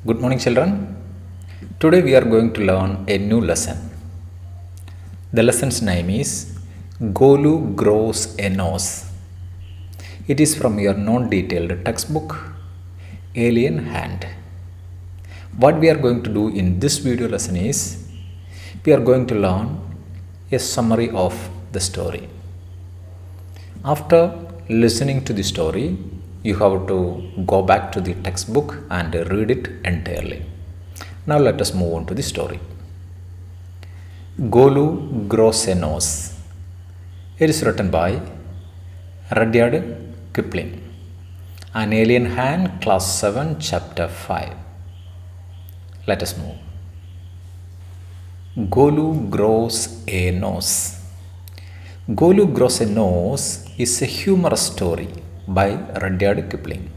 Good morning, children. Today we are going to learn a new lesson. The lesson's name is GOLU GROWS A NOSE. It is from your non-detailed textbook, Alien Hand. What we are going to do in this video lesson is we are going to learn a summary of the story. After listening to the story, you have to go back to the textbook and read it entirely. Now let us move on to the story. GOLU GROWS A NOSE. It is written by Rudyard Kipling. An Alien Hand, Class 7, Chapter 5. Let us move. GOLU GROWS A NOSE. GOLU GROWS A NOSE is a humorous story by Rudyard Kipling.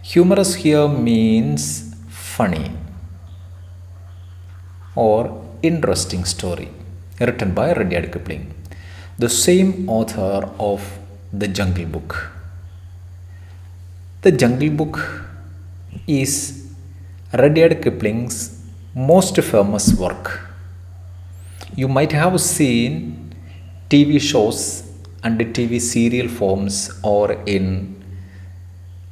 Humorous here means funny or interesting story, written by Rudyard Kipling, the same author of The Jungle Book. The Jungle Book is Rudyard Kipling's most famous work. You might have seen TV shows and TV serial forms or in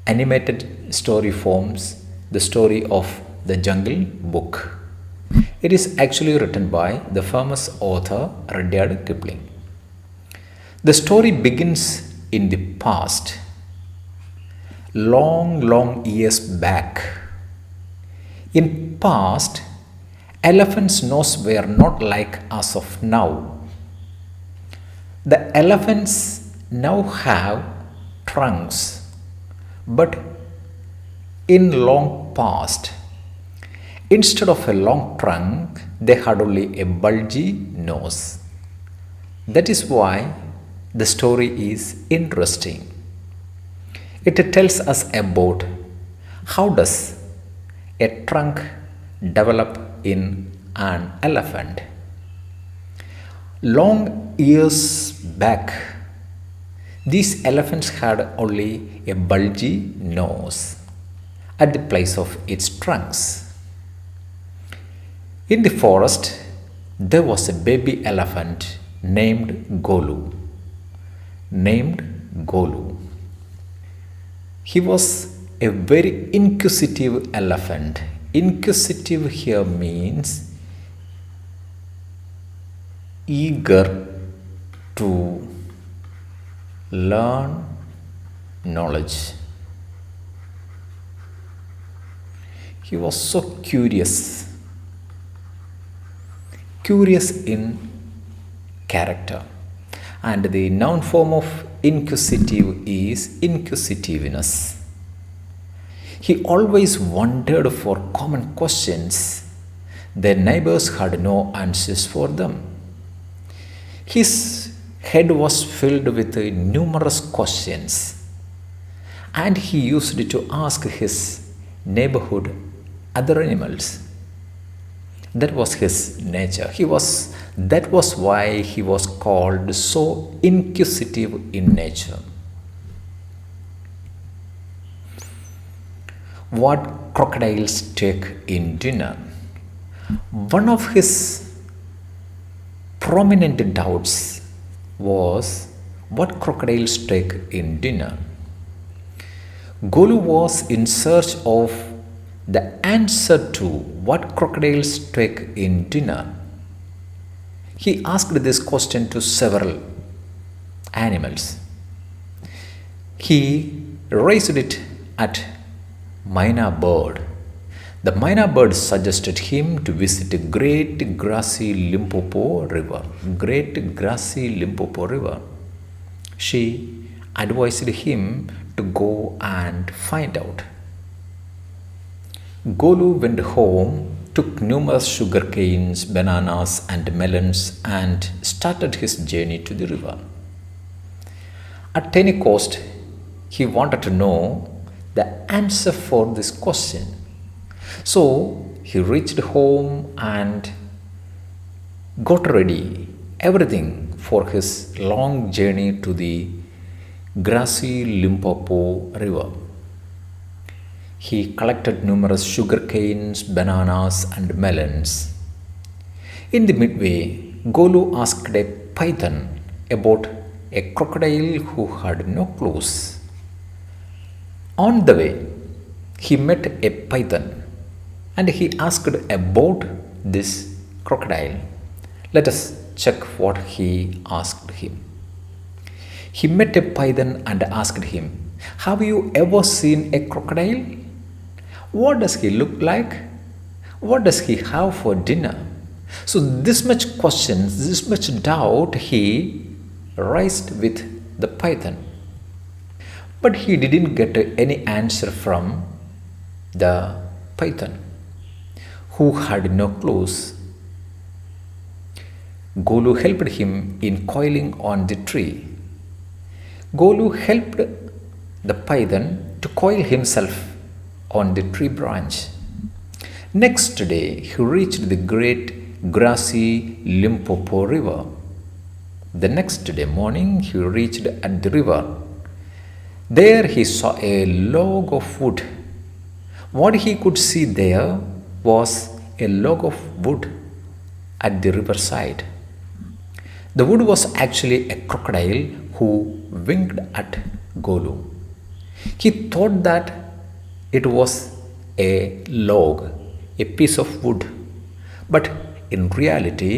animated story forms the story of The Jungle Book. It is actually written by the famous author Rudyard Kipling. The story begins in the past, long years back. In past, elephants' noses were not like as of now. The elephants now have trunks, but in long past, instead of a long trunk, they had only a bulgy nose. That is why the story is interesting. It tells us about how does a trunk develop in an elephant. Long years back, these elephants had only a bulgy nose at the place of its trunks. In the forest, there was a baby elephant named Golu. He was a very inquisitive elephant. Inquisitive here means eager to learn knowledge. He was so curious in character, and the noun form of inquisitive is inquisitiveness. He always wondered for common questions. Their neighbors had no answers for them. His head was filled with numerous questions, and he used to ask his neighborhood other animals. That was his nature. That was why he was called so inquisitive in nature. What crocodiles take in dinner? One of his prominent doubts was what crocodiles take in dinner. Golu was in search of the answer to what crocodiles take in dinner. He asked this question to several animals. He raised it at Myna bird. The Myna bird suggested him to visit Great Grassy Limpopo River. She advised him to go and find out. Golu went home, took numerous sugar canes, bananas and melons and started his journey to the river. At any cost, he wanted to know the answer for this question. So he reached home and got ready everything for his long journey to the grassy Limpopo River. He collected numerous sugar canes, bananas, and melons. In the midway, Golu asked a python about a crocodile who had no clues. On the way, he met a python and he asked about this crocodile. Let us check what he asked him. He met a python and asked him, "Have you ever seen a crocodile? What does he look like? What does he have for dinner?" So, this much questions, this much doubt he raised with the python. But he didn't get any answer from the python, who had no clues. Golu helped him in coiling on the tree. Golu helped the python to coil himself on the tree branch. Next day, he reached the great grassy Limpopo River. The next day morning, he reached at the river. There he saw a log of wood. What he could see there was a log of wood at the riverside. The wood was actually a crocodile who winked at Golu. He thought that it was a log, a piece of wood, but in reality,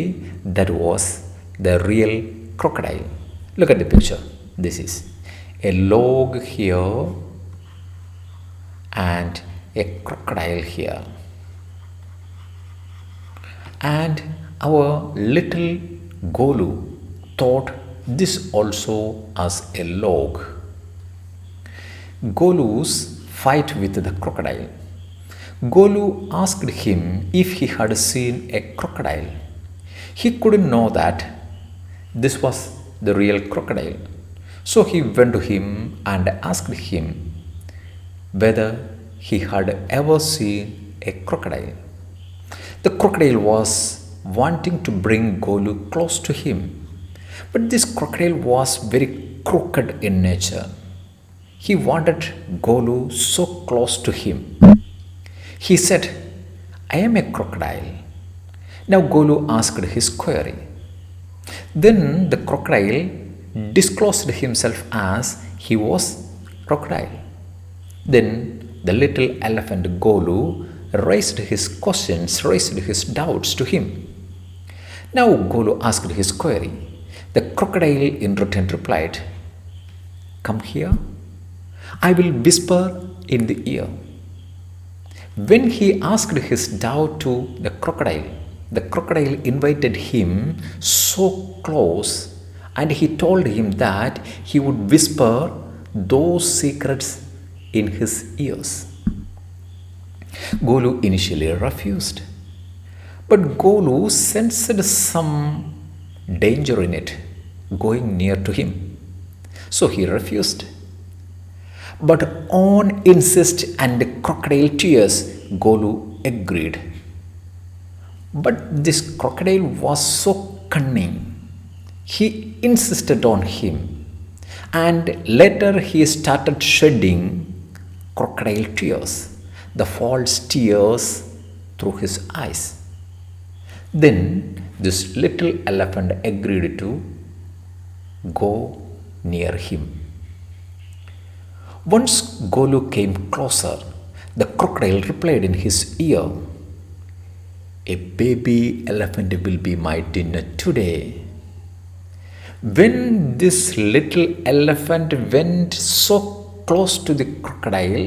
that was the real crocodile. Look at the picture. This is a log here and a crocodile here. And our little Golu thought this also as a log. Golus fight with the crocodile. Golu asked him if he had seen a crocodile. He couldn't know that this was the real crocodile. So he went to him and asked him whether he had ever seen a crocodile. The crocodile was wanting to bring Golu close to him, but this crocodile was very crooked in nature. He wanted Golu so close to him. He said, "I am a crocodile." Now Golu asked his query. Then the crocodile disclosed himself as he was crocodile. Then the little elephant Golu raised his questions, raised his doubts to him. Now Golu asked his query. The crocodile in return replied, "Come here. I will whisper in the ear." When he asked his doubt to the crocodile invited him so close and he told him that he would whisper those secrets in his ears. Golu initially refused, but Golu sensed some danger in it going near to him. So he refused. But on insist and crocodile tears, Golu agreed. But this crocodile was so cunning. He insisted on him, and later he started shedding crocodile tears, the false tears through his eyes. Then this little elephant agreed to go near him. Once Golu came closer, the crocodile replied in his ear, "A baby elephant will be my dinner today." When this little elephant went so close to the crocodile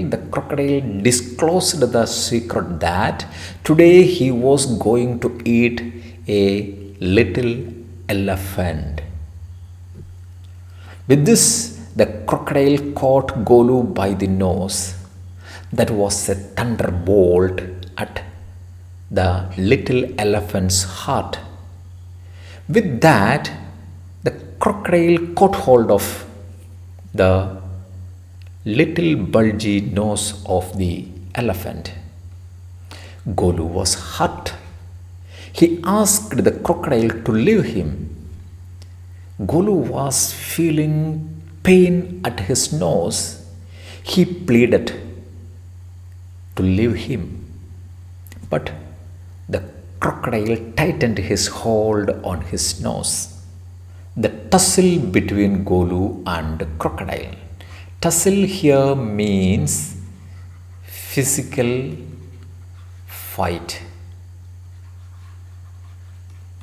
disclosed the secret that today he was going to eat a little elephant. With this, the crocodile caught Golu by the nose. That was a thunderbolt at the little elephant's heart. With that, the crocodile caught hold of the little bulgy nose of the elephant. Golu was hurt. He asked the crocodile to leave him. Golu was feeling pain at his nose. He pleaded, to leave him. But the crocodile tightened his hold on his nose. The tussle between Golu and crocodile. Tussle here means physical fight.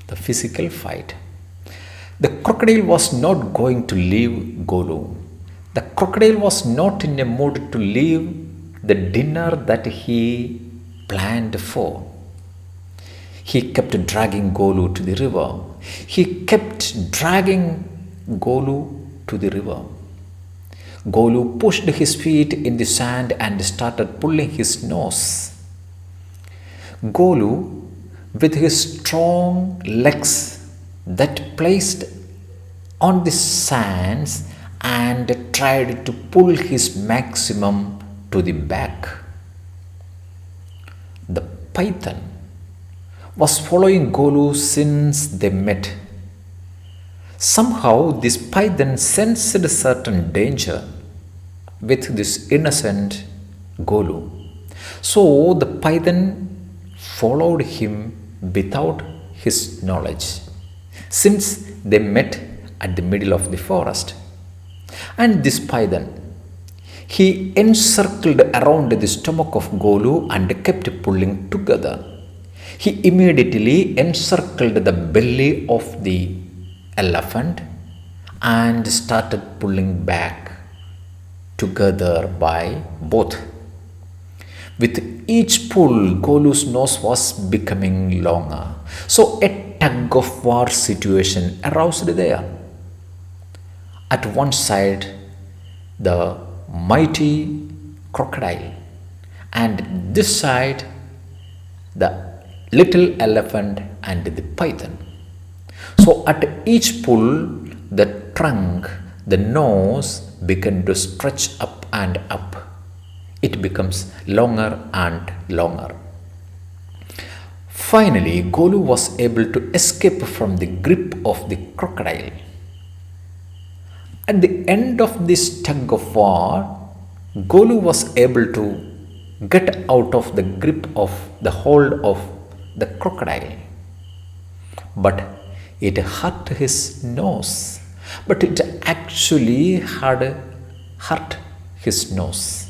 The physical fight. The crocodile was not going to leave Golu. The crocodile was not in a mood to leave the dinner that he planned for. He kept dragging Golu to the river. He kept dragging Golu to the river. Golu pushed his feet in the sand and started pulling his nose. Golu, with his strong legs that placed on the sands and tried to pull his maximum to the back. The python was following Golu since they met. Somehow this python sensed a certain danger with this innocent Golu. So the python followed him without his knowledge, since they met at the middle of the forest. And this python, he encircled around the stomach of Golu and kept pulling together. He immediately encircled the belly of the elephant and started pulling back together by both. With each pull, Golu's nose was becoming longer. So a tug of war situation aroused there. At one side, the mighty crocodile, and this side, the little elephant and the python. So at each pull, the trunk, the nose began to stretch up and up. It becomes longer and longer. Finally, Golu was able to escape from the grip of the crocodile. At the end of this tug of war, Golu was able to get out of the grip of the hold of the crocodile. But it hurt his nose. But it actually had hurt his nose.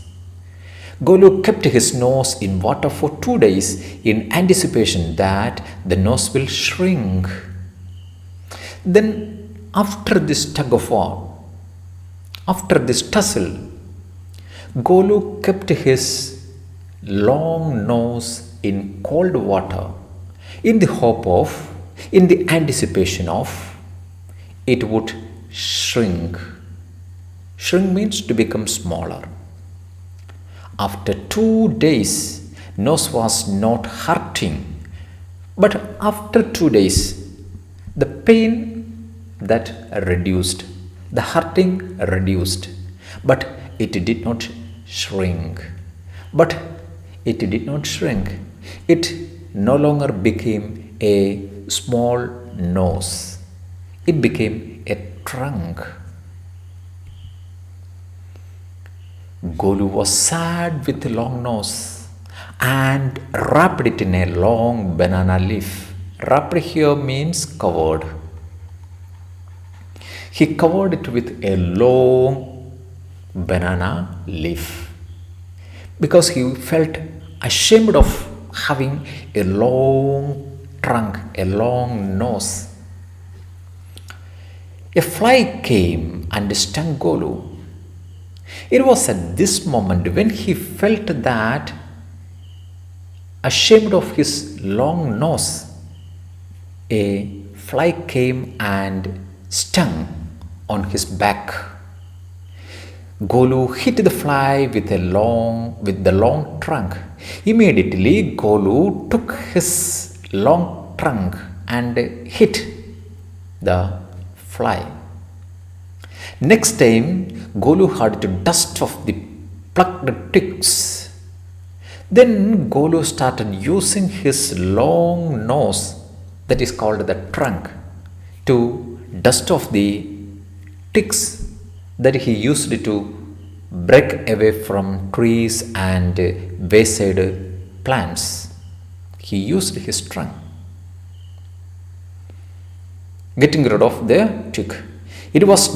Golu kept his nose in water for 2 days in anticipation that the nose will shrink. Then, after this tug of war, after this tussle, Golu kept his long nose in cold water in the anticipation of it would shrink. Shrink means to become smaller. After 2 days, nose was not hurting. But after 2 days, the pain that reduced, the hurting reduced, but it did not shrink. But it did not shrink. It no longer became a small nose. It became a trunk. Golu was sad with a long nose and wrapped it in a long banana leaf. Wrapped here means covered. He covered it with a long banana leaf because he felt ashamed of having a long trunk, a long nose. A fly came and stung Golu. It was at this moment when he felt that ashamed of his long nose, a fly came and stung on his back. Golu hit the fly with the long trunk. Immediately, Golu took his long trunk and hit the fly. Next time, Golu had to dust off the plucked twigs. Then Golu started using his long nose, that is called the trunk, to dust off the twigs that he used to break away from trees and wayside plants. He used his trunk, getting rid of the twig. It was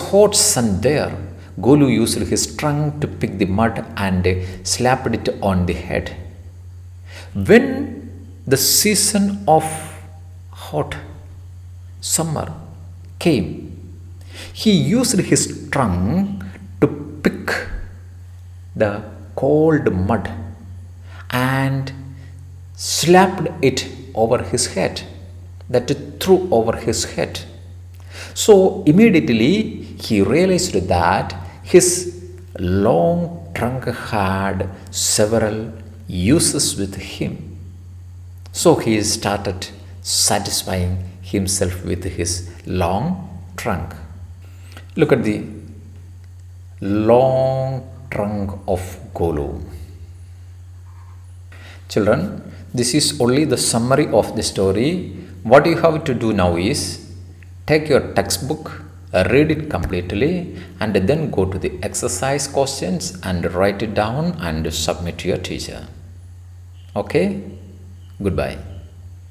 hot sun there. Golu used his trunk to pick the mud and slapped it on the head. When the season of hot summer came, he used his trunk to pick the cold mud and slapped it over his head, that it threw over his head. So immediately he realized that his long trunk had several uses with him. So he started satisfying himself with his long trunk. Look at the long trunk of Golu. Children, this is only the summary of the story. What you have to do now is take your textbook, read it completely, and then go to the exercise questions and write it down and submit to your teacher. Okay? Goodbye.